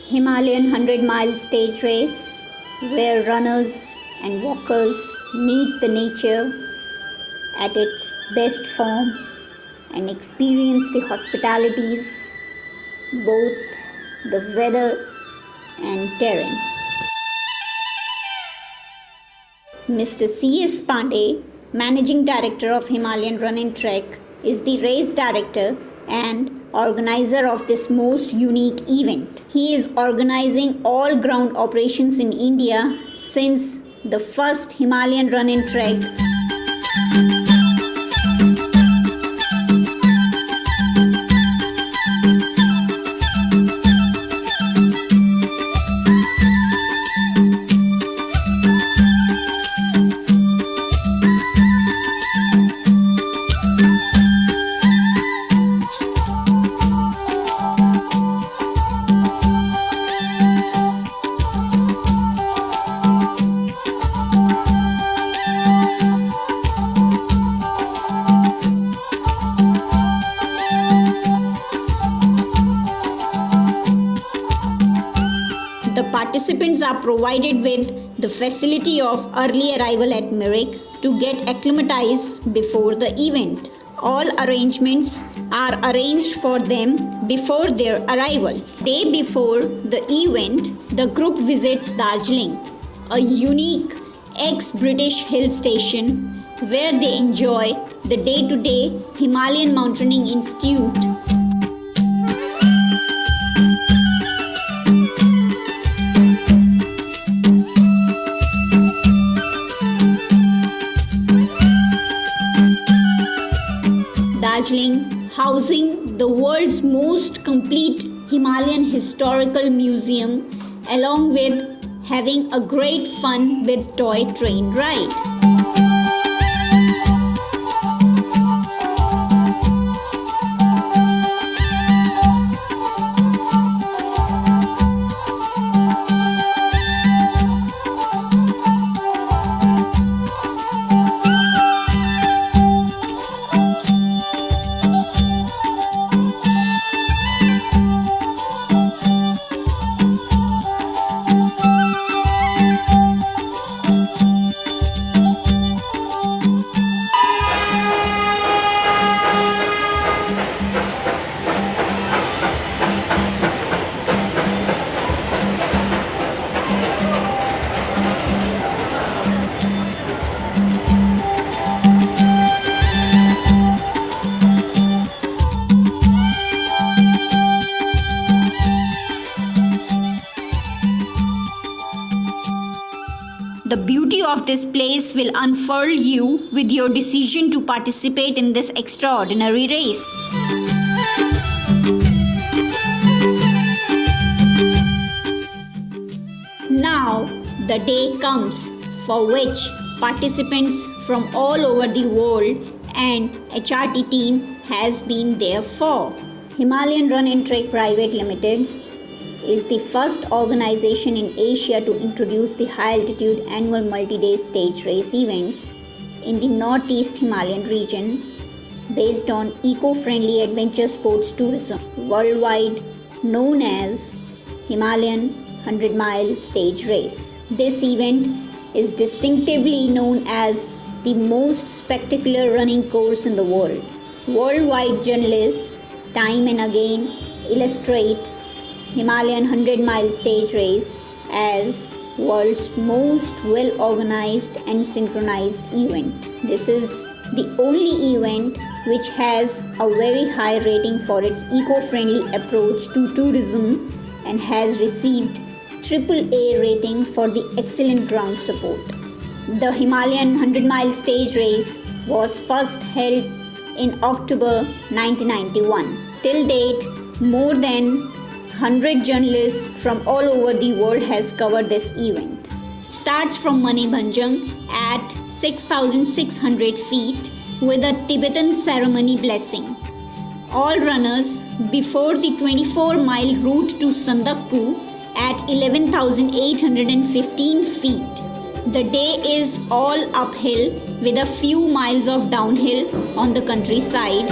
Himalayan 100-mile stage race, where runners and walkers meet the nature at its best form and experience the hospitalities, both the weather and terrain. Mr. C.S. Pandey, Managing Director of Himalayan Run and Trek, is the race director and organizer of this most unique event. He is organizing all ground operations in India since the first Himalayan Run and Trek Participants are provided with the facility of early arrival at Mirik to get acclimatized before the event. All arrangements are arranged for them before their arrival. Day before the event, the group visits Darjeeling, a unique ex-British hill station where they enjoy the day-to-day Himalayan Mountaineering Institute. Darjeeling, housing the world's most complete Himalayan historical museum, along with having a great fun with toy train ride. The beauty of this place will unfurl you with your decision to participate in this extraordinary race. Now, the day comes for which participants from all over the world and HRT team has been there for. Himalayan Run and Trek Private Limited is the first organization in Asia to introduce the high-altitude annual multi-day stage race events in the Northeast Himalayan region based on eco-friendly adventure sports tourism worldwide, known as Himalayan 100-mile stage race. This event is distinctively known as the most spectacular running course in the world. Worldwide journalists time and again illustrate Himalayan 100-mile stage race as world's most well-organized and synchronized event. This is the only event which has a very high rating for its eco-friendly approach to tourism and has received AAA rating for the excellent ground support. The Himalayan 100-mile stage race was first held in October 1991. Till date, more than 100 journalists from all over the world has covered this event. Starts from Manibhanjang at 6,600 feet with a Tibetan ceremony blessing. All runners before the 24-mile route to Sandakpur at 11,815 feet. The day is all uphill with a few miles of downhill on the countryside.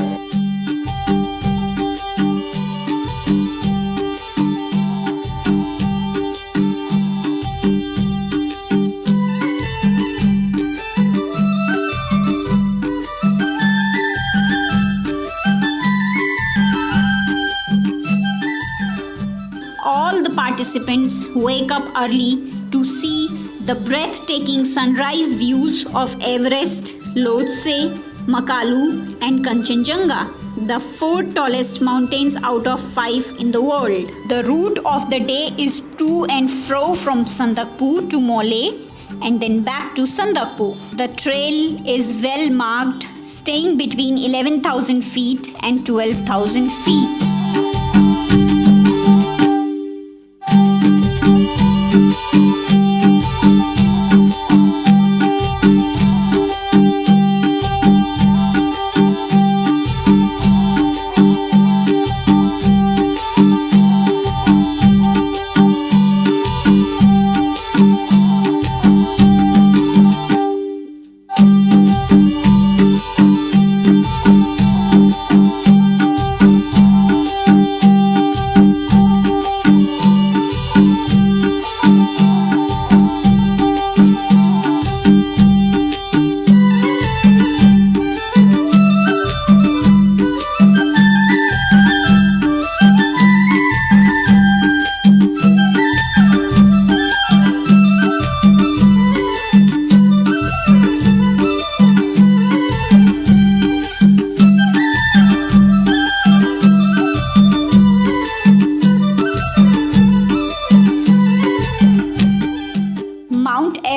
participants wake up early to see the breathtaking sunrise views of Everest, Lhotse, Makalu, and Kanchenjunga, the 4 tallest mountains out of 5 in the world. The route of the day is to and fro from Sandakpur to Mole and then back to Sandakpur. The trail is well marked, staying between 11,000 feet and 12,000 feet.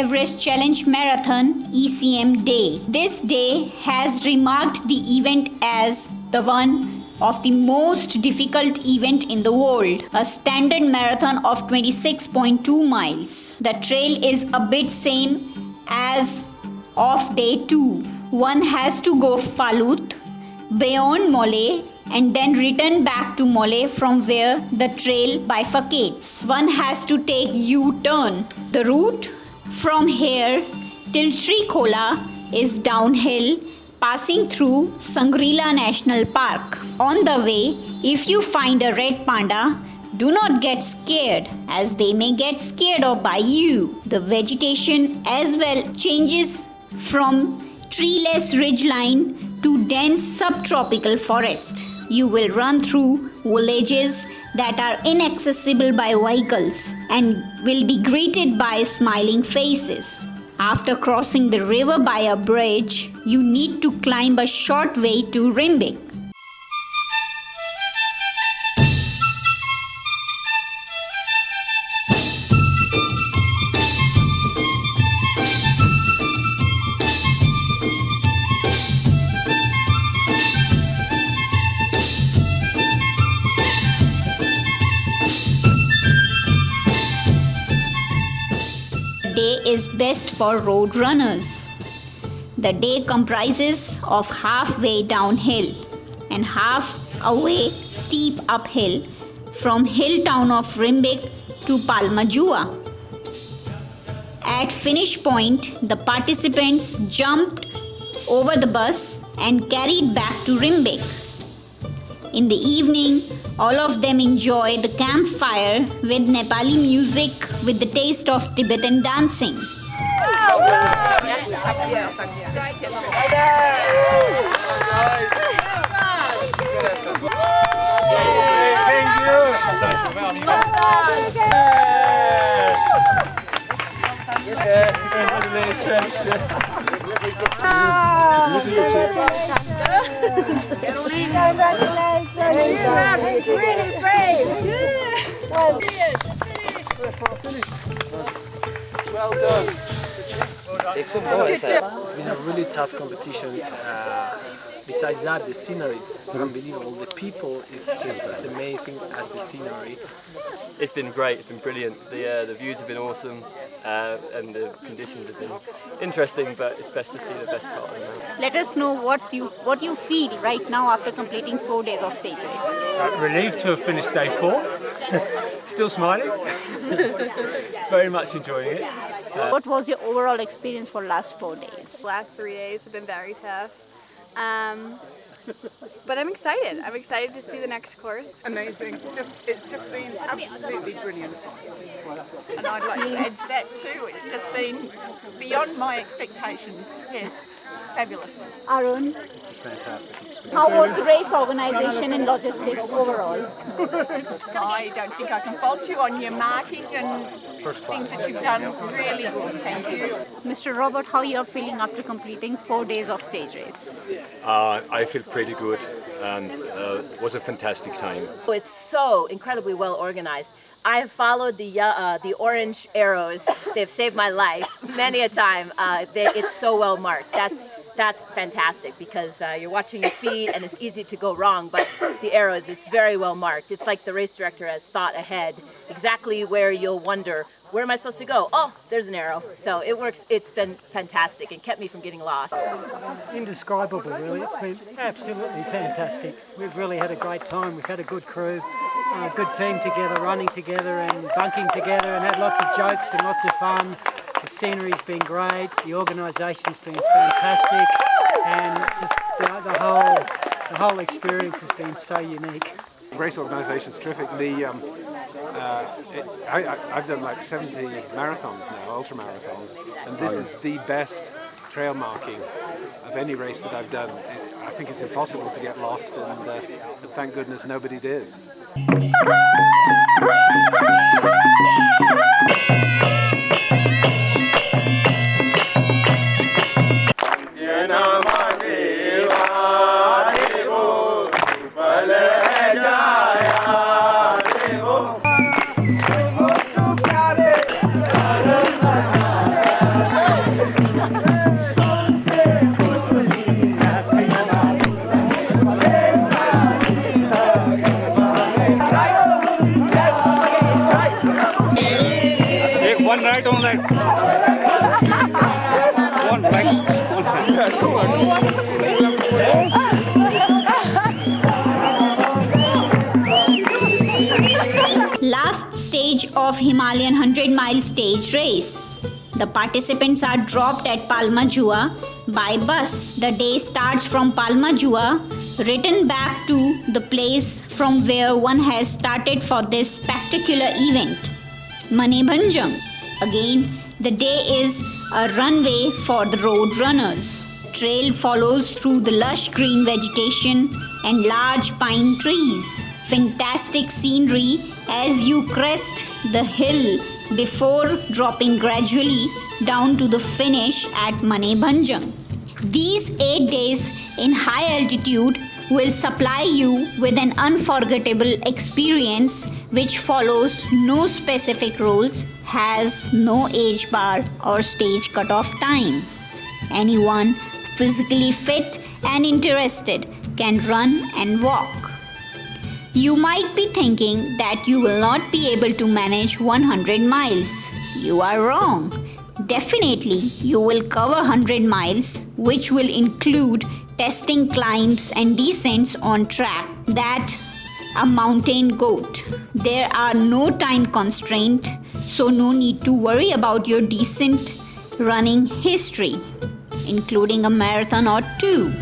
Everest Challenge Marathon ECM Day. This day has remarked the event as the one of the most difficult event in the world, a standard marathon of 26.2 miles. The trail is a bit same as of day 2. One has to go Falut, beyond Mole, and then return back to Mole from where the trail bifurcates. One has to take U-turn. The route from here till Srikhola is downhill, passing through Sangrila National Park. On the way, if you find a red panda, do not get scared, as they may get scared of by you. The vegetation as well changes from treeless ridgeline to dense subtropical forest. You will run through villages that are inaccessible by vehicles and will be greeted by smiling faces. After crossing the river by a bridge, you need to climb a short way to Rimbik. The day is best for road runners. The day comprises of halfway downhill and half-away steep uphill from hill town of Rimbik to Palmajua. At finish point, the participants jumped over the bus and carried back to Rimbik. In the evening, all of them enjoy the campfire with Nepali music with the taste of Tibetan dancing. Really brave. Well done. It's been a really tough competition. Besides that, the scenery is unbelievable. The people is just as amazing as the scenery. It's been great. It's been brilliant. The views have been awesome, and the conditions have been interesting. But it's best to see the best part of it. Let us know what you feel right now after completing 4 days of stage race. Relieved to have finished day 4. Still smiling. Very much enjoying it. What was your overall experience for last 4 days? The last 3 days have been very tough. But I'm excited. I'm excited to see the next course. Amazing. It's just been absolutely brilliant. And I'd like to add to that too. It's just been beyond my expectations. Yes. Fabulous. Arun, It's a fantastic experience. how was the race organization and logistics overall? I don't think I can fault you on your marking and First class. things that you've done. Really good. Thank you. Mr. Robert, how you are feeling after completing 4 days of stage race? I feel pretty good, and it was a fantastic time. It's so incredibly well organized. I have followed the orange arrows. They've saved my life many a time. It's so well marked. That's fantastic because you're watching your feet and it's easy to go wrong, but the arrows, it's very well marked. It's like the race director has thought ahead exactly where you'll wonder, where am I supposed to go? Oh, there's an arrow. So it works. It's been fantastic and kept me from getting lost. Indescribable, really. It's been absolutely fantastic. We've really had a great time. We've had a good crew, a good team together, running together and bunking together, and had lots of jokes and lots of fun. The scenery's been great, the organisation's been fantastic, and just the whole experience has been so unique. Race organisation's terrific. I've done like 70 marathons now, ultra marathons, and this is the best trail marking of any race that I've done. I think it's impossible to get lost, and thank goodness nobody did. One right on that. One right. Last stage of Himalayan 100-mile stage race. The participants are dropped at Palma Jua by bus. The day starts from Palma Jua, returned back to the place from where one has started for this spectacular event, Manebhanjam. Again, the day is a runway for the road runners. Trail follows through the lush green vegetation and large pine trees. Fantastic scenery as you crest the hill before dropping gradually down to the finish at Manebhanjam. These 8 days in high altitude will supply you with an unforgettable experience which follows no specific rules, has no age bar or stage cutoff time. Anyone physically fit and interested can run and walk. You might be thinking that you will not be able to manage 100 miles. You are wrong. Definitely, you will cover 100 miles, which will include testing climbs and descents on track that a mountain goat. There are no time constraints, so no need to worry about your decent running history, including a marathon or two.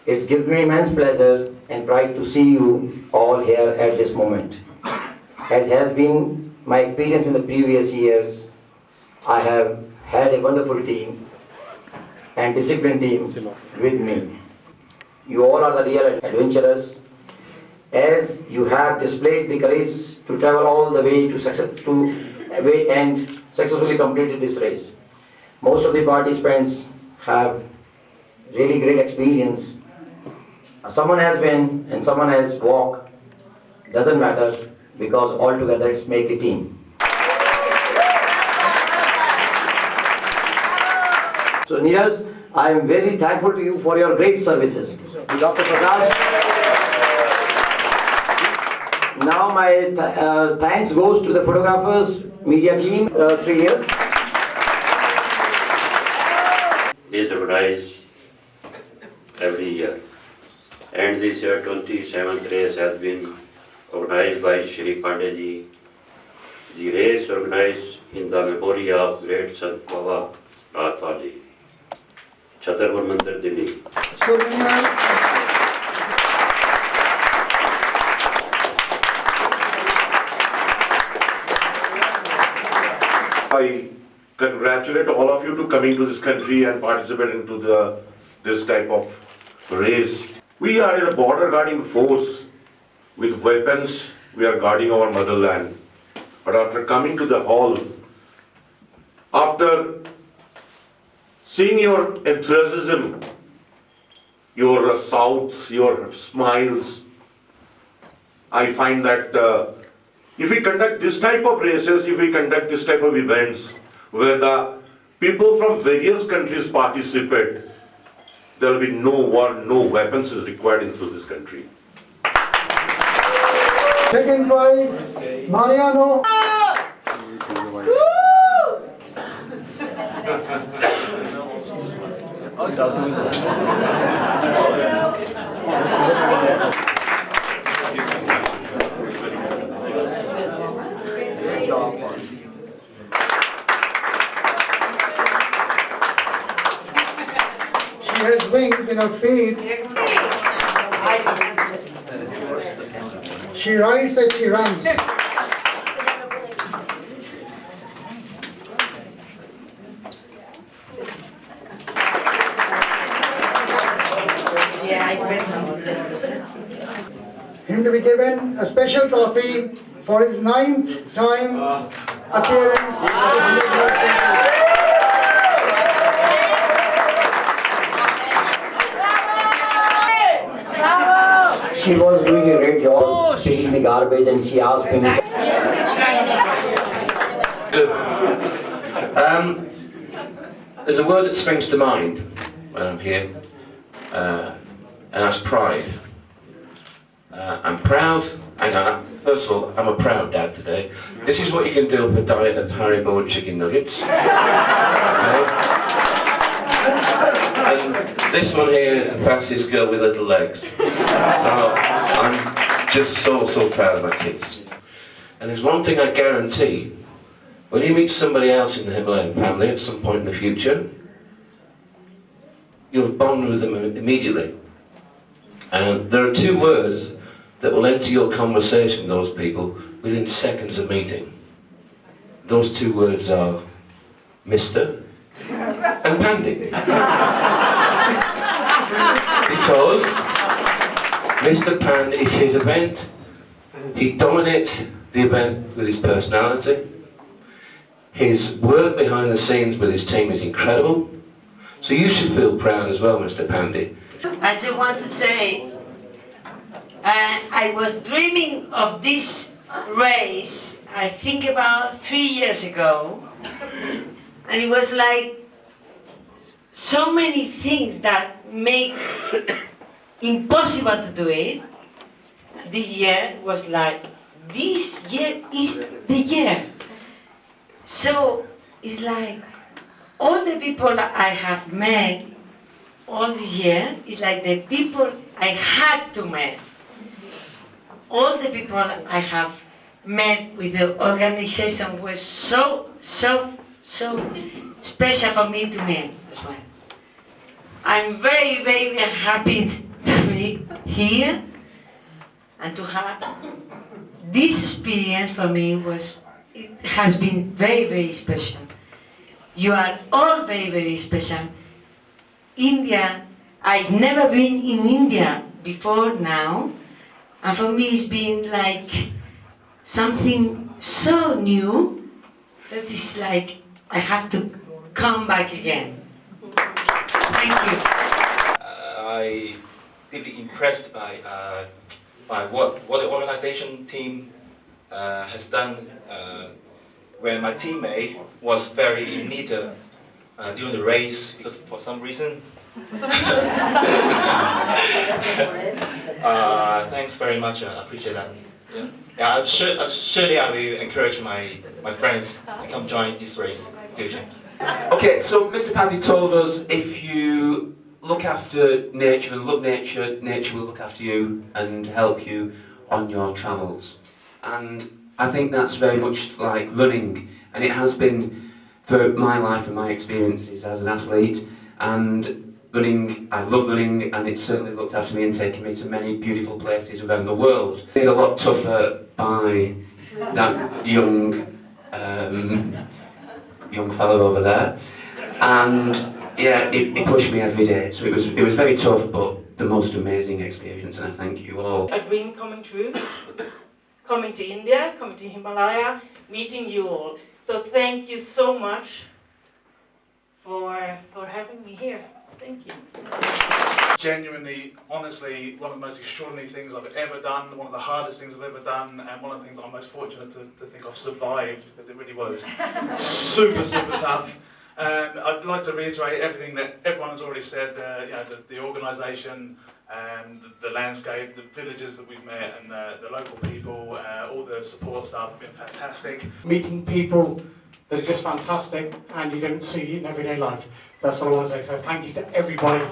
It's given me immense pleasure and pride to see you all here at this moment. As has been my experience in the previous years, I have had a wonderful team and disciplined team with me. You all are the real adventurers, as you have displayed the courage to travel all the way and successfully completed this race. Most of the participants have really great experience. Someone has been and someone has walked, doesn't matter, because all together it's make a team. So Neeraj, I am very thankful to you for your great services. Dr. Prakash, now my thanks goes to the photographers, media team, 3 years. Is organized every year, and this year 27th race has been organized by Shri Pandey ji. The race organized in the memory of great Sant Baba Ratwali, Chhatarpur Mandir, Delhi. I congratulate all of you to coming to this country and participate into this type of race. We are in a border guarding force with weapons. We are guarding our motherland. But after coming to the hall, after seeing your enthusiasm, your shouts, your smiles, I find that if we conduct this type of races, if we conduct this type of events, where the people from various countries participate, there will be no war, no weapons is required into this country. Second prize, Mariano. She has wings in her feet. She rides as she runs. Him to be given a special trophy for his 9th time appearance. She was doing a great job taking the garbage, and she asked me. There's a word that springs to mind when I'm here, and that's pride. I'm proud, first of all, I'm a proud dad today. This is what you can do with a diet of Haribo and chicken nuggets. And this one here is the fastest girl with little legs. So I'm just so proud of my kids. And there's one thing I guarantee, when you meet somebody else in the Himalayan family at some point in the future, you'll bond with them immediately. And there are 2 words that will enter your conversation with those people within seconds of meeting. Those 2 words are Mr. and Pandy. Because Mr. Pan is his event. He dominates the event with his personality. His work behind the scenes with his team is incredible. So you should feel proud as well, Mr. Pandy. I just want to say, I was dreaming of this race, I think about 3 years ago, and it was like so many things that make impossible to do it. This year was like, this year is the year. So it's like all the people I have met all this year is like the people I had to meet. All the people I have met with the organization was so special for me to meet as well. I'm very happy to be here and to have this experience. For me it has been very special. You are all very special. India, I've never been in India before now, and for me it's been like something so new that is like I have to come back again. Thank you. I'm deeply impressed by what the organization team has done when my teammate was very in need during the race, because for some reason. Thanks very much, I appreciate that. Yeah, surely I will encourage my friends to come join this race in the future. Okay, so Mr. Pandy told us if you look after nature and love nature, nature will look after you and help you on your travels. And I think that's very much like running and it has been for my life and my experiences as an athlete. And running, I love running, and it's certainly looked after me and taken me to many beautiful places around the world. Made a lot tougher by that young fellow over there, and yeah, it pushed me every day. So it was very tough, but the most amazing experience, and I thank you all. A dream coming true, coming to India, coming to Himalaya, meeting you all. So thank you so much for having me here. Thank you. Genuinely, honestly, one of the most extraordinary things I've ever done, one of the hardest things I've ever done, and one of the things I'm most fortunate to think I've survived, because it really was super, super tough. I'd like to reiterate everything that everyone has already said, you know, the organisation, the landscape, the villages that we've met, and the local people, all the support staff have been fantastic. Meeting people that are just fantastic and you don't see in everyday life. So that's what I want to say. So thank you to everybody.